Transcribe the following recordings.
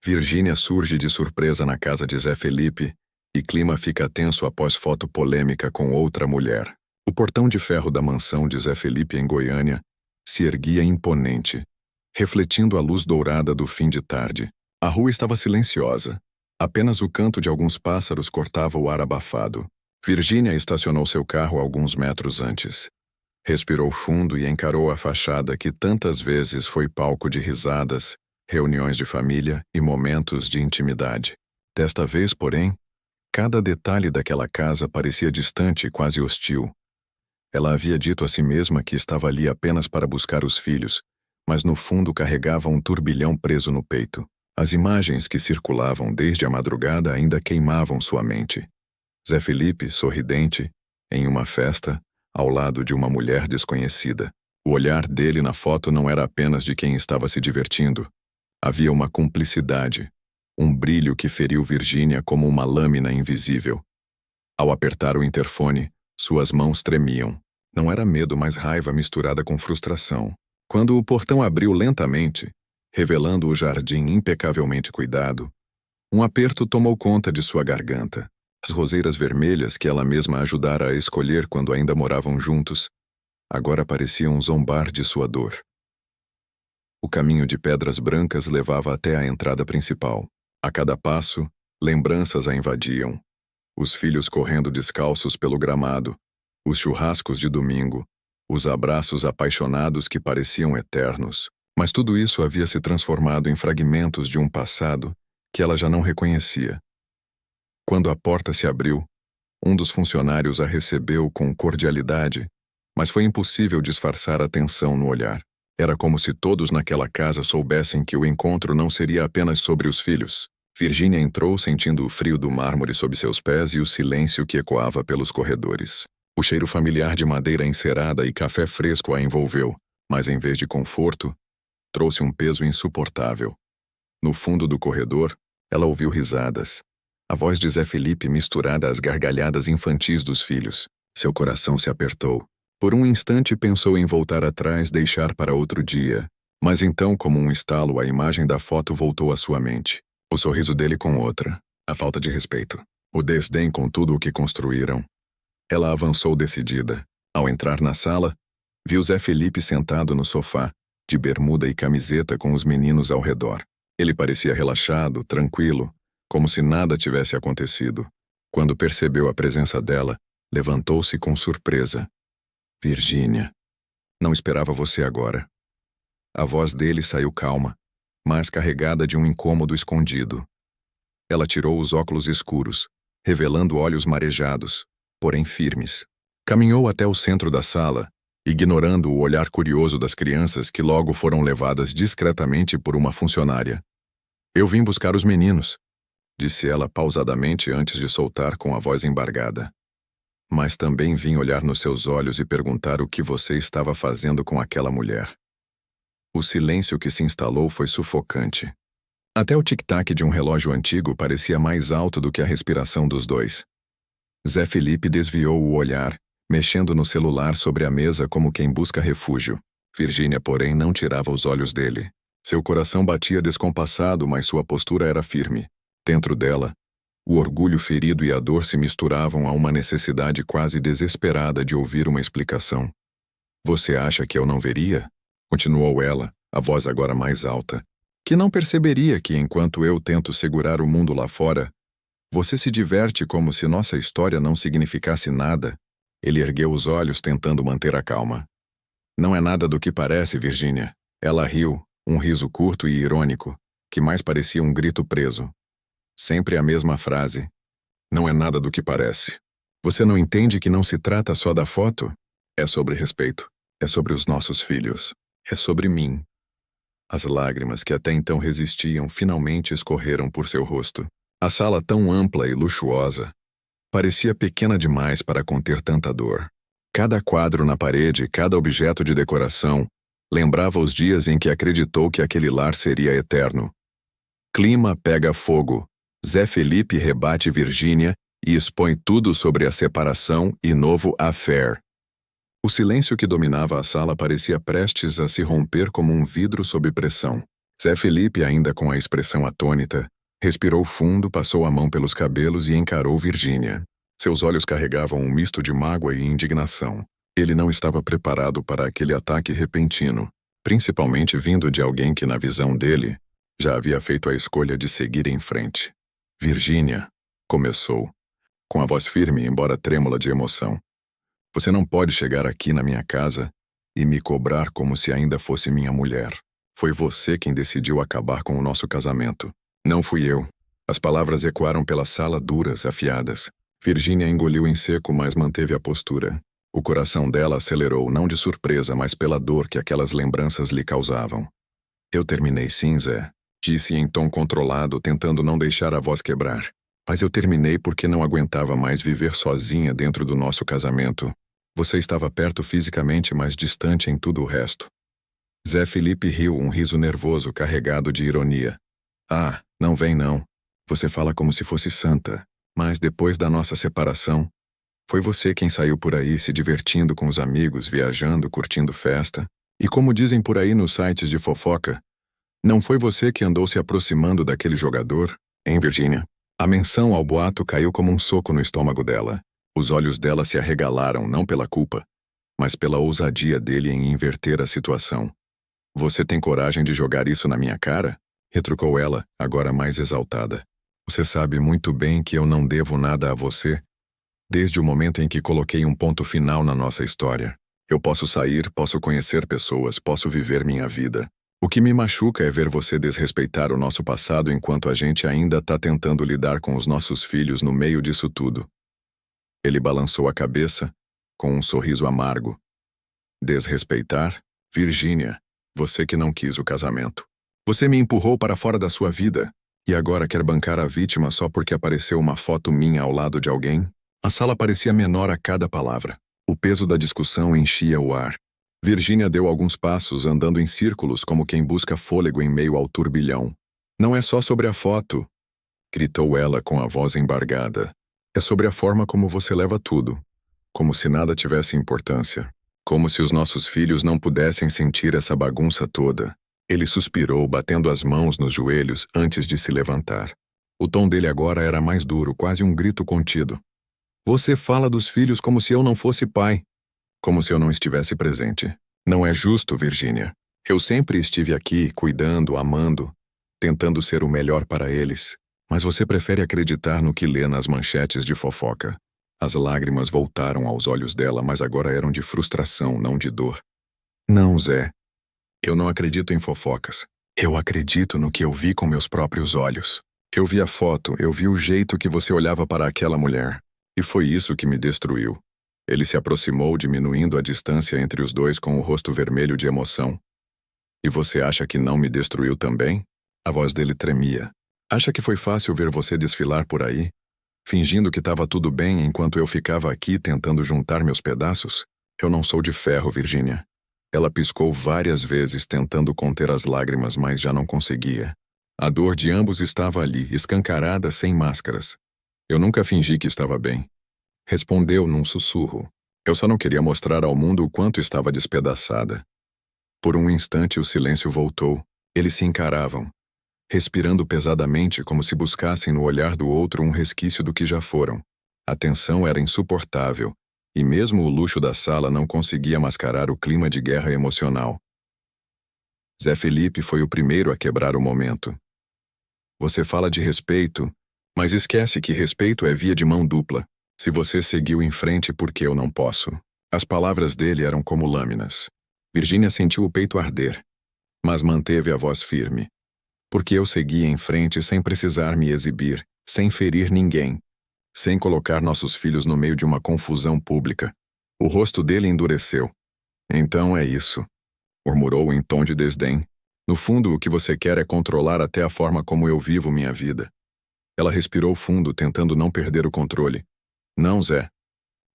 Virgínia surge de surpresa na casa de Zé Felipe e clima fica tenso após foto polêmica com outra mulher. O portão de ferro da mansão de Zé Felipe em Goiânia se erguia imponente, refletindo a luz dourada do fim de tarde. A rua estava silenciosa. Apenas o canto de alguns pássaros cortava o ar abafado. Virgínia estacionou seu carro alguns metros antes. Respirou fundo e encarou a fachada que tantas vezes foi palco de risadas, reuniões de família e momentos de intimidade. Desta vez, porém, cada detalhe daquela casa parecia distante e quase hostil. Ela havia dito a si mesma que estava ali apenas para buscar os filhos, mas no fundo carregava um turbilhão preso no peito. As imagens que circulavam desde a madrugada ainda queimavam sua mente. Zé Felipe, sorridente, em uma festa, ao lado de uma mulher desconhecida. O olhar dele na foto não era apenas de quem estava se divertindo. Havia uma cumplicidade, um brilho que feriu Virgínia como uma lâmina invisível. Ao apertar o interfone, suas mãos tremiam. Não era medo, mas raiva misturada com frustração. Quando o portão abriu lentamente, revelando o jardim impecavelmente cuidado, um aperto tomou conta de sua garganta. As roseiras vermelhas que ela mesma ajudara a escolher quando ainda moravam juntos, agora pareciam zombar de sua dor. O caminho de pedras brancas levava até a entrada principal. A cada passo, lembranças a invadiam. Os filhos correndo descalços pelo gramado, os churrascos de domingo, os abraços apaixonados que pareciam eternos. Mas tudo isso havia se transformado em fragmentos de um passado que ela já não reconhecia. Quando a porta se abriu, um dos funcionários a recebeu com cordialidade, mas foi impossível disfarçar a tensão no olhar. Era como se todos naquela casa soubessem que o encontro não seria apenas sobre os filhos. Virgínia entrou sentindo o frio do mármore sob seus pés e o silêncio que ecoava pelos corredores. O cheiro familiar de madeira encerada e café fresco a envolveu, mas em vez de conforto, trouxe um peso insuportável. No fundo do corredor, ela ouviu risadas. A voz de Zé Felipe misturada às gargalhadas infantis dos filhos. Seu coração se apertou. Por um instante pensou em voltar atrás, deixar para outro dia. Mas então, como um estalo, a imagem da foto voltou à sua mente. O sorriso dele com outra. A falta de respeito. O desdém com tudo o que construíram. Ela avançou decidida. Ao entrar na sala, viu Zé Felipe sentado no sofá, de bermuda e camiseta com os meninos ao redor. Ele parecia relaxado, tranquilo, como se nada tivesse acontecido. Quando percebeu a presença dela, levantou-se com surpresa. Virgínia, não esperava você agora. A voz dele saiu calma, mas carregada de um incômodo escondido. Ela tirou os óculos escuros, revelando olhos marejados, porém firmes. Caminhou até o centro da sala, ignorando o olhar curioso das crianças que logo foram levadas discretamente por uma funcionária. Eu vim buscar os meninos, disse ela pausadamente antes de soltar com a voz embargada. Mas também vim olhar nos seus olhos e perguntar o que você estava fazendo com aquela mulher. O silêncio que se instalou foi sufocante. Até o tic-tac de um relógio antigo parecia mais alto do que a respiração dos dois. Zé Felipe desviou o olhar, mexendo no celular sobre a mesa como quem busca refúgio. Virgínia, porém, não tirava os olhos dele. Seu coração batia descompassado, mas sua postura era firme. Dentro dela, o orgulho ferido e a dor se misturavam a uma necessidade quase desesperada de ouvir uma explicação. Você acha que eu não veria? Continuou ela, a voz agora mais alta. Que não perceberia que enquanto eu tento segurar o mundo lá fora, você se diverte como se nossa história não significasse nada? Ele ergueu os olhos tentando manter a calma. Não é nada do que parece, Virgínia. Ela riu, um riso curto e irônico, que mais parecia um grito preso. Sempre a mesma frase. Não é nada do que parece. Você não entende que não se trata só da foto? É sobre respeito. É sobre os nossos filhos. É sobre mim. As lágrimas que até então resistiam finalmente escorreram por seu rosto. A sala tão ampla e luxuosa parecia pequena demais para conter tanta dor. Cada quadro na parede, cada objeto de decoração, lembrava os dias em que acreditou que aquele lar seria eterno. Clima pega fogo. Zé Felipe rebate Virgínia e expõe tudo sobre a separação e novo affair. O silêncio que dominava a sala parecia prestes a se romper como um vidro sob pressão. Zé Felipe, ainda com a expressão atônita, respirou fundo, passou a mão pelos cabelos e encarou Virgínia. Seus olhos carregavam um misto de mágoa e indignação. Ele não estava preparado para aquele ataque repentino, principalmente vindo de alguém que, na visão dele, já havia feito a escolha de seguir em frente. Virgínia, começou, com a voz firme, embora trêmula de emoção. Você não pode chegar aqui na minha casa e me cobrar como se ainda fosse minha mulher. Foi você quem decidiu acabar com o nosso casamento. Não fui eu. As palavras ecoaram pela sala duras, afiadas. Virgínia engoliu em seco, mas manteve a postura. O coração dela acelerou, não de surpresa, mas pela dor que aquelas lembranças lhe causavam. Eu terminei sim, Zé, disse em tom controlado, tentando não deixar a voz quebrar. Mas eu terminei porque não aguentava mais viver sozinha dentro do nosso casamento. Você estava perto fisicamente, mas distante em tudo o resto. Zé Felipe riu, um riso nervoso carregado de ironia. Ah, não vem não. Você fala como se fosse santa. Mas depois da nossa separação, foi você quem saiu por aí se divertindo com os amigos, viajando, curtindo festa. E como dizem por aí nos sites de fofoca, não foi você que andou se aproximando daquele jogador, hein, Virgínia? A menção ao boato caiu como um soco no estômago dela. Os olhos dela se arregalaram não pela culpa, mas pela ousadia dele em inverter a situação. Você tem coragem de jogar isso na minha cara? Retrucou ela, agora mais exaltada. Você sabe muito bem que eu não devo nada a você, desde o momento em que coloquei um ponto final na nossa história. Eu posso sair, posso conhecer pessoas, posso viver minha vida. O que me machuca é ver você desrespeitar o nosso passado enquanto a gente ainda tá tentando lidar com os nossos filhos no meio disso tudo. Ele balançou a cabeça, com um sorriso amargo. Desrespeitar? Virgínia, você que não quis o casamento. Você me empurrou para fora da sua vida, e agora quer bancar a vítima só porque apareceu uma foto minha ao lado de alguém? A sala parecia menor a cada palavra. O peso da discussão enchia o ar. Virgínia deu alguns passos, andando em círculos como quem busca fôlego em meio ao turbilhão. Não é só sobre a foto, gritou ela com a voz embargada. É sobre a forma como você leva tudo. Como se nada tivesse importância. Como se os nossos filhos não pudessem sentir essa bagunça toda. Ele suspirou, batendo as mãos nos joelhos antes de se levantar. O tom dele agora era mais duro, quase um grito contido. Você fala dos filhos como se eu não fosse pai. Como se eu não estivesse presente. Não é justo, Virgínia. Eu sempre estive aqui, cuidando, amando, tentando ser o melhor para eles. Mas você prefere acreditar no que lê nas manchetes de fofoca. As lágrimas voltaram aos olhos dela, mas agora eram de frustração, não de dor. Não, Zé. Eu não acredito em fofocas. Eu acredito no que eu vi com meus próprios olhos. Eu vi a foto, eu vi o jeito que você olhava para aquela mulher. E foi isso que me destruiu. Ele se aproximou, diminuindo a distância entre os dois com o rosto vermelho de emoção. E você acha que não me destruiu também? A voz dele tremia. Acha que foi fácil ver você desfilar por aí, fingindo que estava tudo bem enquanto eu ficava aqui tentando juntar meus pedaços? Eu não sou de ferro, Virgínia. Ela piscou várias vezes tentando conter as lágrimas, mas já não conseguia. A dor de ambos estava ali, escancarada, sem máscaras. Eu nunca fingi que estava bem. Respondeu num sussurro. Eu só não queria mostrar ao mundo o quanto estava despedaçada. Por um instante o silêncio voltou. Eles se encaravam, respirando pesadamente como se buscassem no olhar do outro um resquício do que já foram. A tensão era insuportável, e mesmo o luxo da sala não conseguia mascarar o clima de guerra emocional. Zé Felipe foi o primeiro a quebrar o momento. Você fala de respeito, mas esquece que respeito é via de mão dupla. Se você seguiu em frente, por que eu não posso? As palavras dele eram como lâminas. Virgínia sentiu o peito arder, mas manteve a voz firme. Porque eu segui em frente sem precisar me exibir, sem ferir ninguém, sem colocar nossos filhos no meio de uma confusão pública. O rosto dele endureceu. Então é isso, murmurou em tom de desdém. No fundo, o que você quer é controlar até a forma como eu vivo minha vida. Ela respirou fundo, tentando não perder o controle. Não, Zé.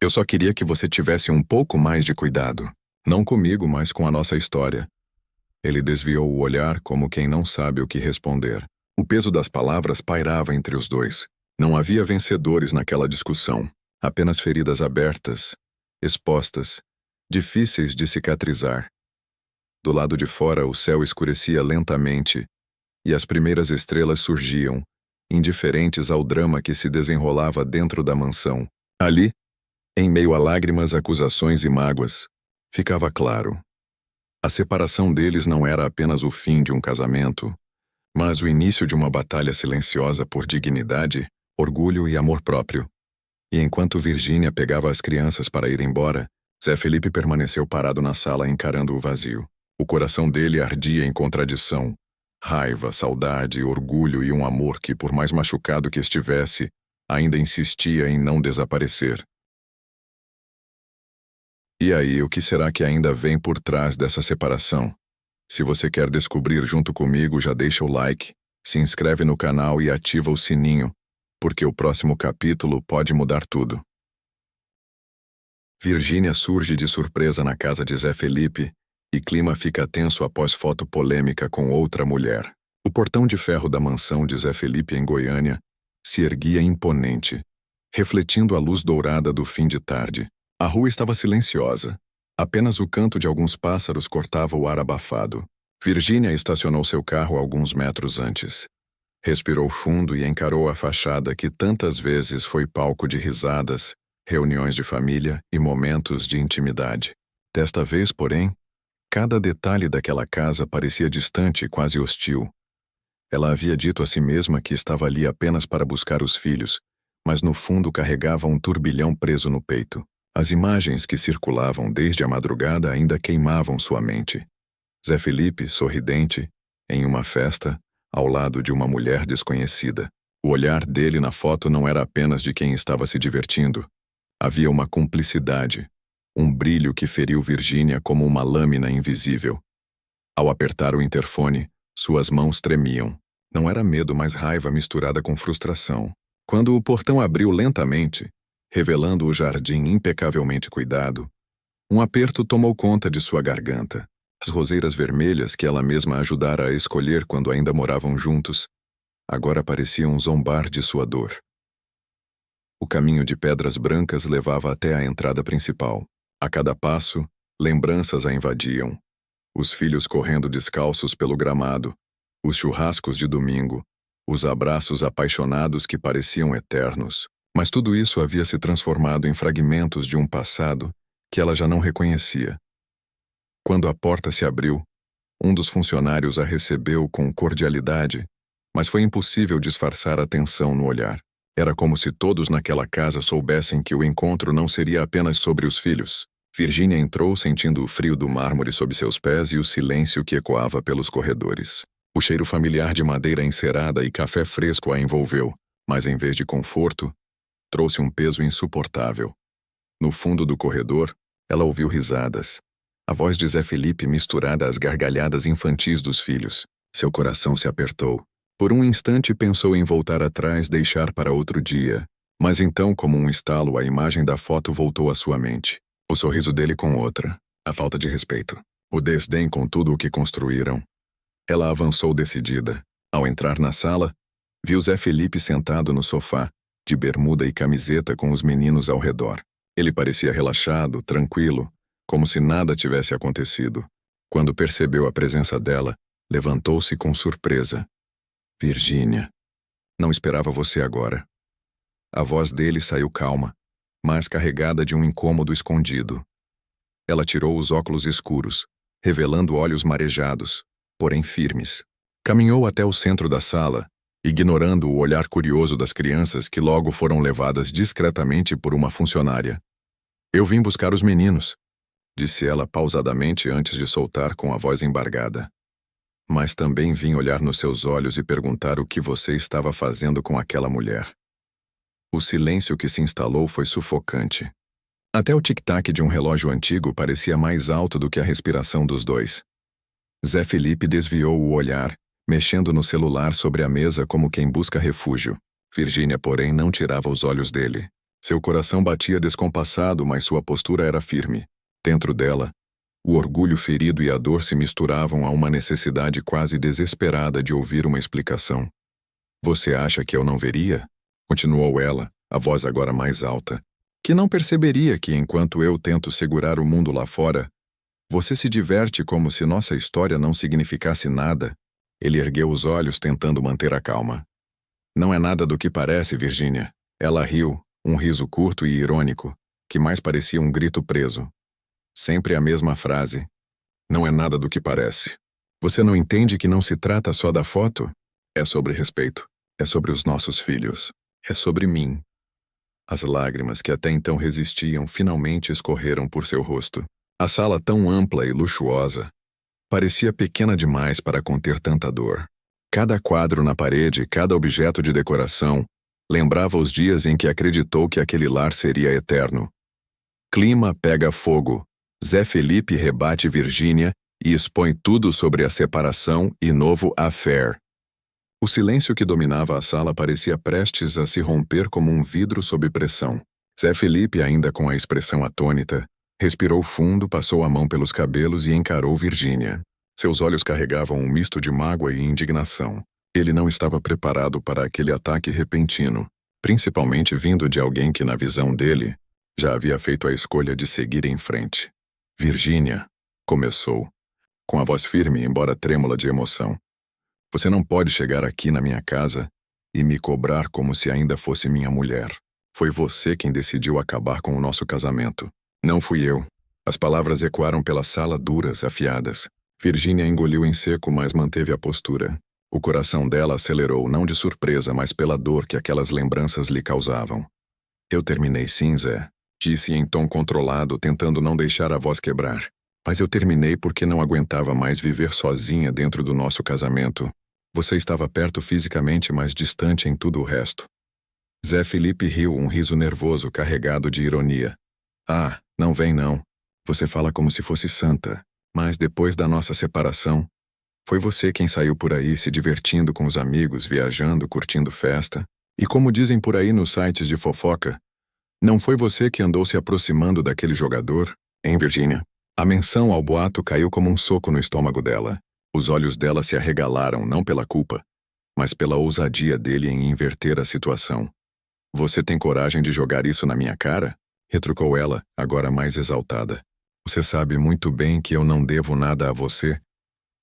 Eu só queria que você tivesse um pouco mais de cuidado. Não comigo, mas com a nossa história. Ele desviou o olhar como quem não sabe o que responder. O peso das palavras pairava entre os dois. Não havia vencedores naquela discussão. Apenas feridas abertas, expostas, difíceis de cicatrizar. Do lado de fora, o céu escurecia lentamente, e as primeiras estrelas surgiam, indiferentes ao drama que se desenrolava dentro da mansão. Ali, em meio a lágrimas, acusações e mágoas, ficava claro. A separação deles não era apenas o fim de um casamento, mas o início de uma batalha silenciosa por dignidade, orgulho e amor próprio. E enquanto Virgínia pegava as crianças para ir embora, Zé Felipe permaneceu parado na sala encarando o vazio. O coração dele ardia em contradição. Raiva, saudade, orgulho e um amor que, por mais machucado que estivesse, ainda insistia em não desaparecer. E aí, o que será que ainda vem por trás dessa separação? Se você quer descobrir junto comigo, já deixa o like, se inscreve no canal e ativa o sininho, porque o próximo capítulo pode mudar tudo. Virgínia surge de surpresa na casa de Zé Felipe e clima fica tenso após foto polêmica com outra mulher. O portão de ferro da mansão de Zé Felipe em Goiânia se erguia imponente, refletindo a luz dourada do fim de tarde. A rua estava silenciosa. Apenas o canto de alguns pássaros cortava o ar abafado. Virgínia estacionou seu carro alguns metros antes. Respirou fundo e encarou a fachada que tantas vezes foi palco de risadas, reuniões de família e momentos de intimidade. Desta vez, porém, cada detalhe daquela casa parecia distante e quase hostil. Ela havia dito a si mesma que estava ali apenas para buscar os filhos, mas no fundo carregava um turbilhão preso no peito. As imagens que circulavam desde a madrugada ainda queimavam sua mente. Zé Felipe, sorridente, em uma festa, ao lado de uma mulher desconhecida. O olhar dele na foto não era apenas de quem estava se divertindo. Havia uma cumplicidade, um brilho que feriu Virgínia como uma lâmina invisível. Ao apertar o interfone, suas mãos tremiam. Não era medo, mas raiva misturada com frustração. Quando o portão abriu lentamente, revelando o jardim impecavelmente cuidado, um aperto tomou conta de sua garganta. As roseiras vermelhas que ela mesma ajudara a escolher quando ainda moravam juntos, agora pareciam zombar de sua dor. O caminho de pedras brancas levava até a entrada principal. A cada passo, lembranças a invadiam. Os filhos correndo descalços pelo gramado, os churrascos de domingo, os abraços apaixonados que pareciam eternos. Mas tudo isso havia se transformado em fragmentos de um passado que ela já não reconhecia. Quando a porta se abriu, um dos funcionários a recebeu com cordialidade, mas foi impossível disfarçar a tensão no olhar. Era como se todos naquela casa soubessem que o encontro não seria apenas sobre os filhos. Virgínia entrou sentindo o frio do mármore sob seus pés e o silêncio que ecoava pelos corredores. O cheiro familiar de madeira encerada e café fresco a envolveu, mas em vez de conforto, trouxe um peso insuportável. No fundo do corredor, ela ouviu risadas. A voz de Zé Felipe misturada às gargalhadas infantis dos filhos. Seu coração se apertou. Por um instante pensou em voltar atrás, deixar para outro dia. Mas então, como um estalo, a imagem da foto voltou à sua mente. O sorriso dele com outra. A falta de respeito. O desdém com tudo o que construíram. Ela avançou decidida. Ao entrar na sala, viu Zé Felipe sentado no sofá, de bermuda e camiseta com os meninos ao redor. Ele parecia relaxado, tranquilo, como se nada tivesse acontecido. Quando percebeu a presença dela, levantou-se com surpresa. Virgínia, não esperava você agora. A voz dele saiu calma, mas carregada de um incômodo escondido. Ela tirou os óculos escuros, revelando olhos marejados, porém firmes. Caminhou até o centro da sala, ignorando o olhar curioso das crianças que logo foram levadas discretamente por uma funcionária. Eu vim buscar os meninos, disse ela pausadamente antes de soltar com a voz embargada. Mas também vim olhar nos seus olhos e perguntar o que você estava fazendo com aquela mulher. O silêncio que se instalou foi sufocante. Até o tic-tac de um relógio antigo parecia mais alto do que a respiração dos dois. Zé Felipe desviou o olhar, mexendo no celular sobre a mesa como quem busca refúgio. Virgínia, porém, não tirava os olhos dele. Seu coração batia descompassado, mas sua postura era firme. Dentro dela, o orgulho ferido e a dor se misturavam a uma necessidade quase desesperada de ouvir uma explicação. Você acha que eu não veria? Continuou ela, a voz agora mais alta. Que não perceberia que enquanto eu tento segurar o mundo lá fora, você se diverte como se nossa história não significasse nada? Ele ergueu os olhos tentando manter a calma. Não é nada do que parece, Virginia. Ela riu, um riso curto e irônico, que mais parecia um grito preso. Sempre a mesma frase. Não é nada do que parece. Você não entende que não se trata só da foto? É sobre respeito. É sobre os nossos filhos. É sobre mim. As lágrimas que até então resistiam finalmente escorreram por seu rosto. A sala tão ampla e luxuosa parecia pequena demais para conter tanta dor. Cada quadro na parede, cada objeto de decoração, lembrava os dias em que acreditou que aquele lar seria eterno. Clima pega fogo. Zé Felipe rebate Virginia e expõe tudo sobre a separação e novo affair. O silêncio que dominava a sala parecia prestes a se romper como um vidro sob pressão. Zé Felipe, ainda com a expressão atônita, respirou fundo, passou a mão pelos cabelos e encarou Virginia. Seus olhos carregavam um misto de mágoa e indignação. Ele não estava preparado para aquele ataque repentino, principalmente vindo de alguém que, na visão dele, já havia feito a escolha de seguir em frente. Virginia, começou, com a voz firme, embora trêmula de emoção. Você não pode chegar aqui na minha casa e me cobrar como se ainda fosse minha mulher. Foi você quem decidiu acabar com o nosso casamento. Não fui eu. As palavras ecoaram pela sala duras, afiadas. Virginia engoliu em seco, mas manteve a postura. O coração dela acelerou, não de surpresa, mas pela dor que aquelas lembranças lhe causavam. Eu terminei sim, Zé, disse em tom controlado, tentando não deixar a voz quebrar. Mas eu terminei porque não aguentava mais viver sozinha dentro do nosso casamento. Você estava perto fisicamente, mas distante em tudo o resto. Zé Felipe riu, um riso nervoso carregado de ironia. Ah, não vem não. Você fala como se fosse santa. Mas depois da nossa separação, foi você quem saiu por aí se divertindo com os amigos, viajando, curtindo festa. E como dizem por aí nos sites de fofoca, não foi você que andou se aproximando daquele jogador, hein, Virginia? A menção ao boato caiu como um soco no estômago dela. Os olhos dela se arregalaram não pela culpa, mas pela ousadia dele em inverter a situação. Você tem coragem de jogar isso na minha cara? Retrucou ela, agora mais exaltada. Você sabe muito bem que eu não devo nada a você,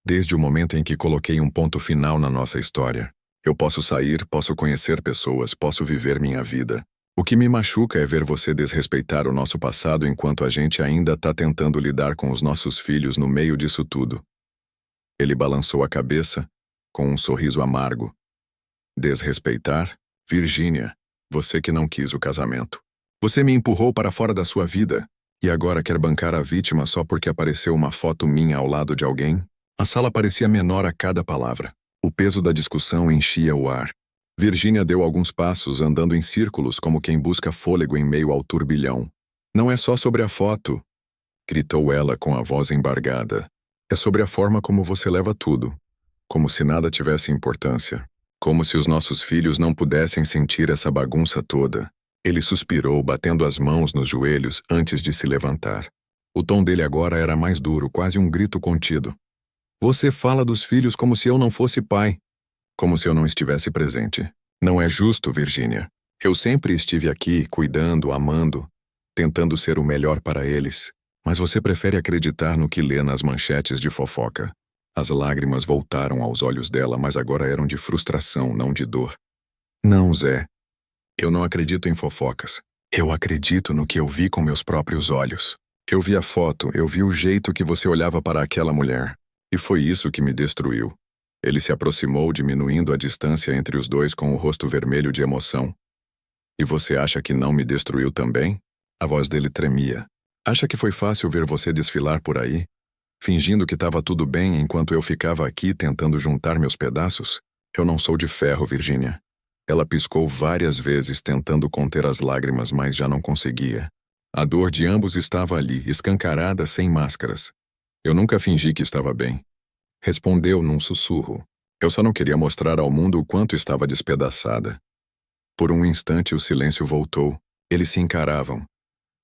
desde o momento em que coloquei um ponto final na nossa história. Eu posso sair, posso conhecer pessoas, posso viver minha vida. O que me machuca é ver você desrespeitar o nosso passado enquanto a gente ainda está tentando lidar com os nossos filhos no meio disso tudo. Ele balançou a cabeça, com um sorriso amargo. Desrespeitar? Virginia, você que não quis o casamento. Você me empurrou para fora da sua vida, e agora quer bancar a vítima só porque apareceu uma foto minha ao lado de alguém? A sala parecia menor a cada palavra. O peso da discussão enchia o ar. Virginia deu alguns passos, andando em círculos como quem busca fôlego em meio ao turbilhão. Não é só sobre a foto, gritou ela com a voz embargada. É sobre a forma como você leva tudo. Como se nada tivesse importância. Como se os nossos filhos não pudessem sentir essa bagunça toda. Ele suspirou, batendo as mãos nos joelhos antes de se levantar. O tom dele agora era mais duro, quase um grito contido. Você fala dos filhos como se eu não fosse pai. Como se eu não estivesse presente. Não é justo, Virginia. Eu sempre estive aqui, cuidando, amando, tentando ser o melhor para eles. Mas você prefere acreditar no que lê nas manchetes de fofoca. As lágrimas voltaram aos olhos dela, mas agora eram de frustração, não de dor. Não, Zé. Eu não acredito em fofocas. Eu acredito no que eu vi com meus próprios olhos. Eu vi a foto, eu vi o jeito que você olhava para aquela mulher. E foi isso que me destruiu. Ele se aproximou, diminuindo a distância entre os dois com o rosto vermelho de emoção. E você acha que não me destruiu também? A voz dele tremia. Acha que foi fácil ver você desfilar por aí, fingindo que estava tudo bem enquanto eu ficava aqui tentando juntar meus pedaços? Eu não sou de ferro, Virginia. Ela piscou várias vezes tentando conter as lágrimas, mas já não conseguia. A dor de ambos estava ali, escancarada, sem máscaras. Eu nunca fingi que estava bem. Respondeu num sussurro. Eu só não queria mostrar ao mundo o quanto estava despedaçada. Por um instante o silêncio voltou. Eles se encaravam,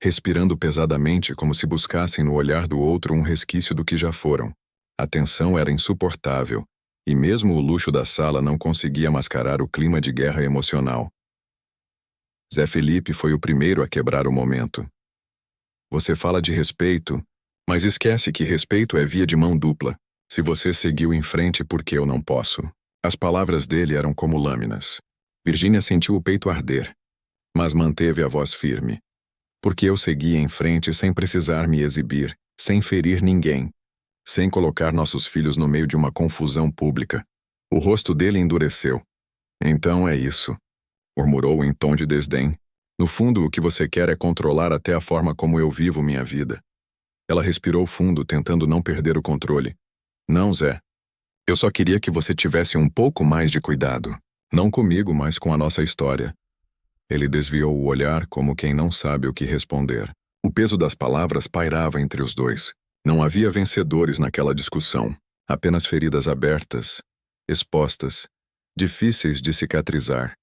respirando pesadamente como se buscassem no olhar do outro um resquício do que já foram. A tensão era insuportável, e mesmo o luxo da sala não conseguia mascarar o clima de guerra emocional. Zé Felipe foi o primeiro a quebrar o momento. Você fala de respeito, mas esquece que respeito é via de mão dupla. Se você seguiu em frente, por que eu não posso? As palavras dele eram como lâminas. Virginia sentiu o peito arder, mas manteve a voz firme. Porque eu segui em frente sem precisar me exibir, sem ferir ninguém, sem colocar nossos filhos no meio de uma confusão pública. O rosto dele endureceu. Então é isso, murmurou em tom de desdém. No fundo, o que você quer é controlar até a forma como eu vivo minha vida. Ela respirou fundo, tentando não perder o controle. Não, Zé. Eu só queria que você tivesse um pouco mais de cuidado. Não comigo, mas com a nossa história. Ele desviou o olhar como quem não sabe o que responder. O peso das palavras pairava entre os dois. Não havia vencedores naquela discussão. Apenas feridas abertas, expostas, difíceis de cicatrizar.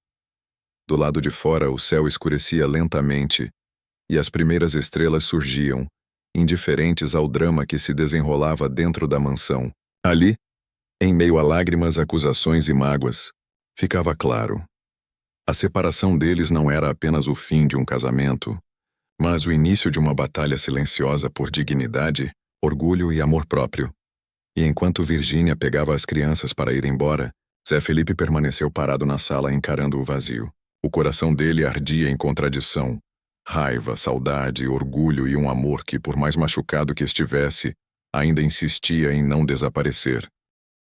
Do lado de fora, o céu escurecia lentamente e as primeiras estrelas surgiam, indiferentes ao drama que se desenrolava dentro da mansão. Ali, em meio a lágrimas, acusações e mágoas, ficava claro. A separação deles não era apenas o fim de um casamento, mas o início de uma batalha silenciosa por dignidade, orgulho e amor próprio. E enquanto Virginia pegava as crianças para ir embora, Zé Felipe permaneceu parado na sala encarando o vazio. O coração dele ardia em contradição. Raiva, saudade, orgulho e um amor que, por mais machucado que estivesse, ainda insistia em não desaparecer.